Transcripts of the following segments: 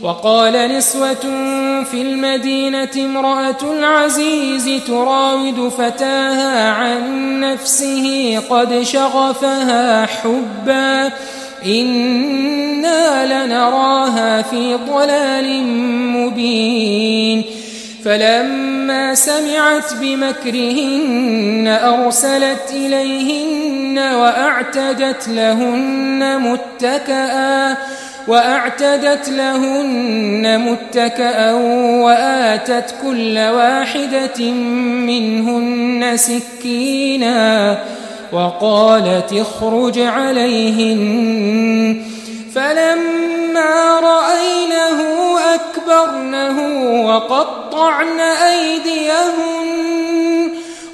وقال نسوة في المدينة امرأة العزيز تراود فتاها عن نفسه قد شغفها حبا إنا لنراها في ضلال مبين فلما سمعت بمكرهن أرسلت إليهن وأعتدت لهن متكأ وآتت كل واحدة منهن سكينا وقالت اخرج عليهن فلما رأينه أكبرنه وقطعن أيديهن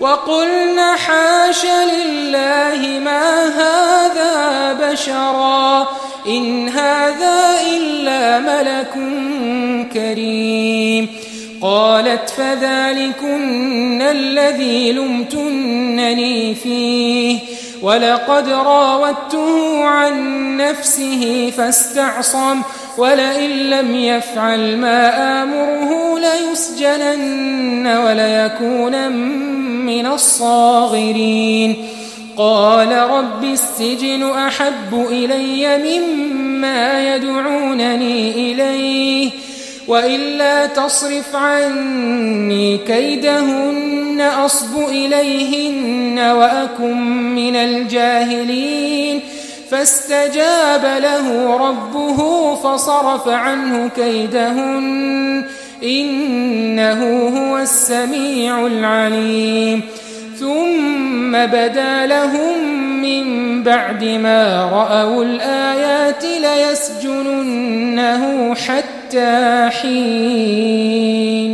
وقلن حاش لله ما هذا بشرا إن هذا إلا ملك كريم قالت فذلكن الذي لمتنني فيه ولقد راودته عن نفسه فاستعصم ولئن لم يفعل ما آمره ليسجنن وليكونن من الصاغرين قال رب السجن أحب إلي مما يدعونني إليه وإلا تصرف عني كيدهن أصب إليهن وأكن من الجاهلين فاستجاب له ربه فصرف عنه كيدهن إنه هو السميع العليم ثم بدا لهم من بعد ما رأوا الآيات ليسجننه حتى حين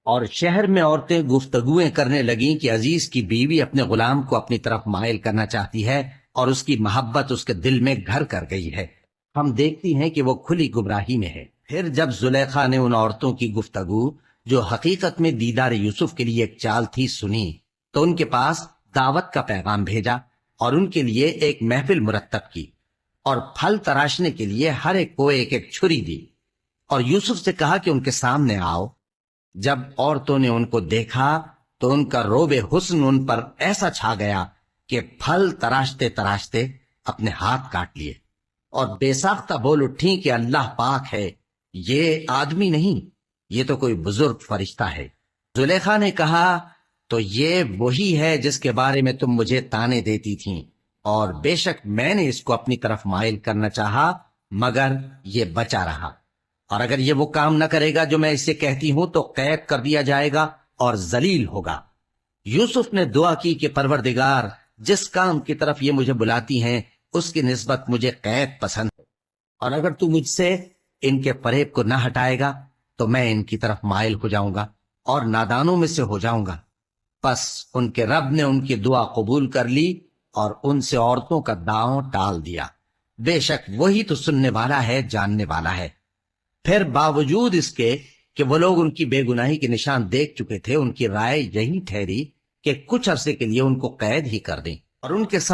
और शहर में औरतें गुफ्तगुएं करने लगीं कि अजीज की बीवी अपने गुलाम को अपनी तरफ माइल करना चाहती है और उसकी मोहब्बत उसके दिल में घर कर गई है। हम देखती हैं कि वो खुली गुमराही में है। फिर जब जुलेखा ने उन औरतों की गुफ्तगू जो हकीकत में दीदार यूसुफ के लिए एक चाल थी सुनी तो उनके पास दावत का पैगाम भेजा और उनके लिए एक महफिल मुरत्तब की और फल तराशने के लिए हर एक को एक एक छुरी दी और यूसुफ से कहा कि उनके सामने आओ। जब औरतों ने उनको देखा तो उनका रोबे हुस्न उन पर ऐसा छा गया कि फल तराशते तराशते अपने हाथ काट लिए और बेसाख्ता बोल उठी कि अल्लाह पाक है, ये आदमी नहीं, ये तो कोई बुजुर्ग फरिश्ता है। जुलेखा ने कहा तो ये वही है जिसके बारे में तुम मुझे ताने देती थीं और बेशक मैंने इसको अपनी तरफ माइल करना चाहा मगर ये बचा रहा और अगर ये वो काम न करेगा जो मैं इससे कहती हूं तो कैद कर दिया जाएगा और जलील होगा। यूसुफ ने दुआ की कि परवरदिगार जिस काम की तरफ ये मुझे बुलाती हैं उसकी निस्बत मुझे कैद पसंद है और अगर तू मुझसे इनके फरेब को न हटाएगा तो मैं इनकी तरफ माइल हो जाऊंगा और नादानों में से हो जाऊंगा। बस उनके रब ने उनकी दुआ कबूल कर ली और उनसे औरतों का दांव टाल दिया। बेशक वही तो सुनने वाला है, जानने वाला है। फिर बावजूद इसके कि वो लोग उनकी बेगुनाही के निशान देख चुके थे, उनकी राय यही ठहरी कि कुछ अरसे के लिए उनको कैद ही कर दें और उनके साथ